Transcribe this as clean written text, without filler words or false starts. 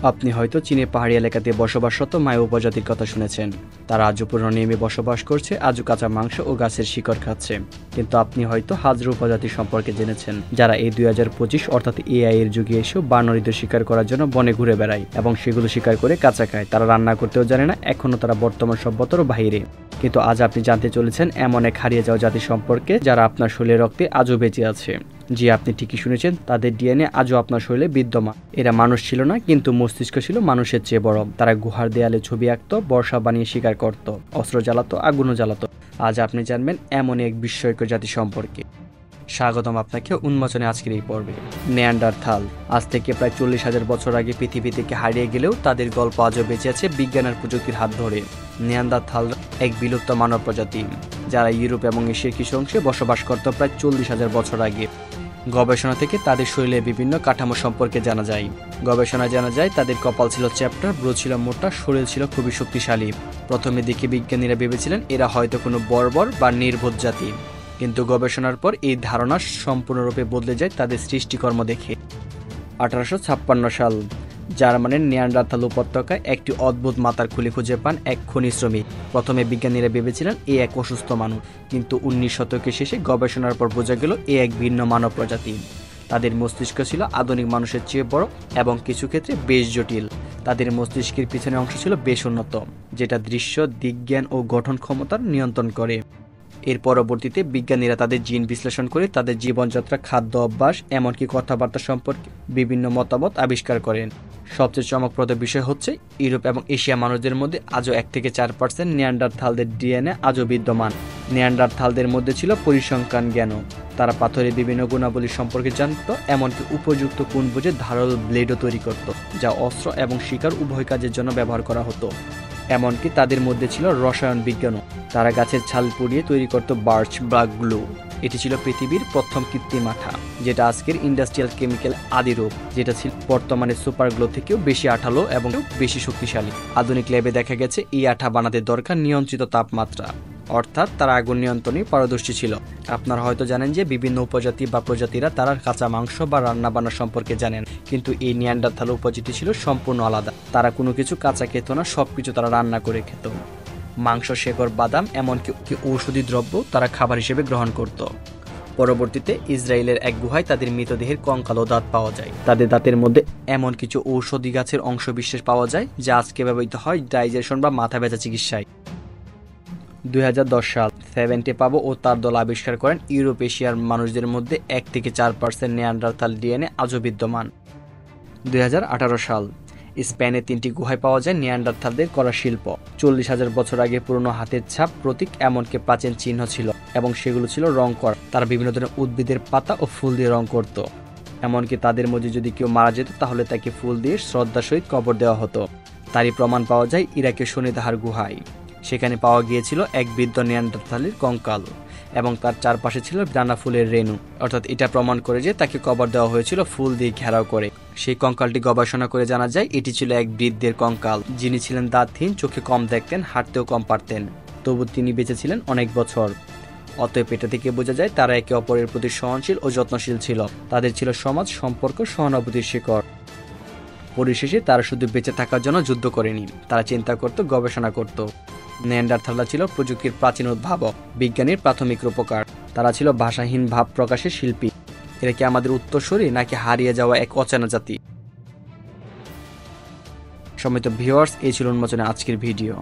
আপনি হয়তো চীনের পাহাড়ি এলাকাতে বসবাসরত মায়া উপজাতির কথা শুনেছেন। তারা আজও পুরনো নিয়মে বসবাস করছে, আজও কাঁচা মাংস ও গাছের শিকড় খাচ্ছে। কিন্তু আপনি হয়তো হাজরা উপজাতি সম্পর্কে জেনেছেন, যারা এই 2025 অর্থাৎ এআই এর যুগে এসেও বানরিত শিকার করার জন্য বনে ঘুরে বেড়ায় এবং সেগুলো শিকার করে কাঁচা খায়। তারা রান্না করতেও জানে না, এখনো তারা বর্তমান সভ্যতার বাইরে। কিন্তু আজ আপনি জানতে চলেছেন এমন এক হারিয়ে যাওয়া জাতি সম্পর্কে, যারা আপনার শরীরে রক্তে আজও বেঁচে আছে। জি, আপনি ঠিকই শুনেছেন, তাদের ডিএনএ আজও আপনার শরীরে বিদ্যমান। এরা মানুষ ছিল না, কিন্তু মস্তিষ্ক ছিল মানুষের চেয়ে বড়। তারা গুহার দেয়ালে ছবি আঁকতো, বর্ষা বানিয়ে শিকার করত, অস্ত্র জ্বালাতো, আগুনও জ্বালাতো। আজ আপনি জানবেন এমন এক বিস্ময়কর জাতি সম্পর্কে। স্বাগতম আপনাকে উন্মোচনে আজকের এই পর্বে। নেয়ান্ডারথাল আজ থেকে প্রায় 40,000 বছর আগে পৃথিবী থেকে হারিয়ে গেলেও তাদের গল্প আজও বেঁচে আছে বিজ্ঞান আর প্রযুক্তির হাত ধরে। নেয়ান্ডারথাল এক বিলুপ্ত মানব প্রজাতি, যারা ইউরোপ এবং এশিয়ার কিছু অংশে বসবাস করত প্রায় 40,000 বছর আগে। গবেষণা থেকে তাদের শরীরের বিভিন্ন কাঠামো সম্পর্কে জানা যায়। গবেষণায় জানা যায় তাদের কপাল ছিল চ্যাপ্টা, ব্রু ছিল মোটা, শরীর ছিল খুবই শক্তিশালী। প্রথমে দেখে বিজ্ঞানীরা ভেবেছিলেন এরা হয়তো কোনো বর্বর বা নির্বোধ জাতি, কিন্তু গবেষণার পর এই ধারণা সম্পূর্ণরূপে বদলে যায় তাদের সৃষ্টিকর্ম দেখে। 1856 সাল জার্মানির নেয়ান্ডারথাল উপত্যকায় একটি অদ্ভুত মাথার খুলি খুঁজে পান এক খনি শ্রমিক। প্রথমে বিজ্ঞানীরা ভেবেছিলেন এ এক অসুস্থ মানুষ, কিন্তু 19 শতকের শেষে গবেষণার পর বোঝা গেল এ এক ভিন্ন মানব প্রজাতি। তাদের মস্তিষ্ক ছিল আধুনিক মানুষের চেয়ে বড় এবং কিছু ক্ষেত্রে বেশ জটিল। তাদের মস্তিষ্কের পিছনের অংশ ছিল বেশ উন্নত, যেটা দৃশ্য, দিকজ্ঞান ও গঠন ক্ষমতার নিয়ন্ত্রণ করে। এর পরবর্তীতে বিজ্ঞানীরা তাদের জিন বিশ্লেষণ করে তাদের জীবনযাত্রা, খাদ্য অভ্যাস, এমনকি কথাবার্তা সম্পর্কে বিভিন্ন মতামত আবিষ্কার করেন। সবচেয়ে চমকপ্রদ বিষয় হচ্ছে ইউরোপ এবং এশিয়া মানুষদের মধ্যে আজও 1 থেকে 4% নেয়ান্ডারথালদের ডিএনএ আজও বিদ্যমান। নেয়ান্ডারথালদের মধ্যে ছিল পরিসংখ্যান জ্ঞানও। তারা পাথরের বিভিন্ন গুণাবলী সম্পর্কে জানত, এমনকি উপযুক্ত কোণ বুঝে ধারালো ব্লেডও তৈরি করত, যা অস্ত্র এবং শিকার উভয় কাজের জন্য ব্যবহার করা হতো। এমনকি তাদের মধ্যে ছিল রসায়ন বিজ্ঞানও। তারা গাছের ছাল পুড়িয়ে তৈরি করত বার্চ বা গ্লু। এটি ছিল পৃথিবীর প্রথম কৃত্রিম আঠা, যেটা আজকের ইন্ডাস্ট্রিয়াল কেমিক্যাল আদিরূপ, যেটা ছিল বর্তমানে সুপার গ্লো থেকেও বেশি আঠালো এবং বেশি শক্তিশালী। আধুনিক ল্যাবে দেখা গেছে এই আঠা বানাতে দরকার নিয়ন্ত্রিত তাপমাত্রা, অর্থাৎ তারা আগুন নিয়ন্ত্রণে পারদর্শী ছিল। আপনারা হয়তো জানেন যে বিভিন্ন উপজাতি বা প্রজাতিরা তারা কাঁচা মাংস বা রান্না বান্না সম্পর্কে জানেন, কিন্তু এই নেয়ান্ডারথাল উপজাতি ছিল সম্পূর্ণ আলাদা। তারা কোনো কিছু কাঁচা খেত না, সবকিছু তারা রান্না করে খেত। মাংস, শেকড়, বাদাম, এমনকি ঔষধি দ্রব্য তারা খাবার হিসেবে গ্রহণ করত। পরবর্তীতে ইসরায়েলের এক গুহায় তাদের মৃতদেহের কঙ্কাল ও দাঁত পাওয়া যায়। তাদের দাঁতের মধ্যে এমন কিছু ঔষধি গাছের অংশ বিশেষ পাওয়া যায়, যা আজকে ব্যবহৃত হয় ডাইজেশন বা মাথা ব্যথা চিকিৎসায়। 2010 সাল 70 পাবো ও তার দল আবিষ্কার করেন ইউরোপ এশিয়ার মানুষদের মধ্যে 1 থেকে 4% নেয়ান্ডারথাল ডিএনএ আজও বিদ্যমান। 2018 সাল স্পেনের 3টি গুহায় পাওয়া যায় নেয়ান্ডারথালদের করা শিল্প। 40,000 বছর আগে পুরনো হাতের ছাপ, প্রতীক, এমনকি প্রাচীন চিহ্ন ছিল, এবং সেগুলো ছিল রং করা। তারা বিভিন্ন ধরনের উদ্ভিদের পাতা ও ফুল দিয়ে রং করত। এমনকি তাদের মধ্যে যদি কেউ মারা যেত তাহলে তাকে ফুল দিয়ে শ্রদ্ধার সহিত কবর দেওয়া হতো। তারই প্রমাণ পাওয়া যায় ইরাকের শনিদাহার গুহায়। সেখানে পাওয়া গিয়েছিল এক বৃদ্ধ নেয়ান্ডারথালের কঙ্কাল, এবং তার চারপাশে ছিল ডানা ফুলের রেণু, অর্থাৎ এটা প্রমাণ করে যে তাকে কবর দেওয়া হয়েছিল ফুল দিয়ে ঘেরাও করে। সেই কঙ্কালটি গবেষণা করে জানা যায় এটি ছিল এক বৃদ্ধের কঙ্কাল, যিনি ছিলেন দাঁতহীন, চোখে কম দেখতেন, হাঁটতেও কম পারতেন, তবু তিনি বেঁচে ছিলেন অনেক বছর। অতএব এটা থেকে বোঝা যায় তারা একে অপরের প্রতি সহনশীল ও যত্নশীল ছিল। তাদের ছিল সমাজ, সম্পর্ক, সহানুভূতির শিকড়। পরিশেষে তারা শুধু বেঁচে থাকার জন্য যুদ্ধ করেনি, তারা চিন্তা করত, গবেষণা করত। নেয়ান্ডারথালরা ছিল প্রযুক্তির প্রাচীন উদ্ভাবক, বিজ্ঞানীর প্রাথমিক রূপকার। তারা ছিল ভাষাহীন ভাব প্রকাশের শিল্পী। এরা কি আমাদের উত্তরসূরি, নাকি হারিয়ে যাওয়া এক অচেনা জাতি? সম্মানিত ভিউয়ার্স, এই ছিল উন্মোচনে আজকের ভিডিও।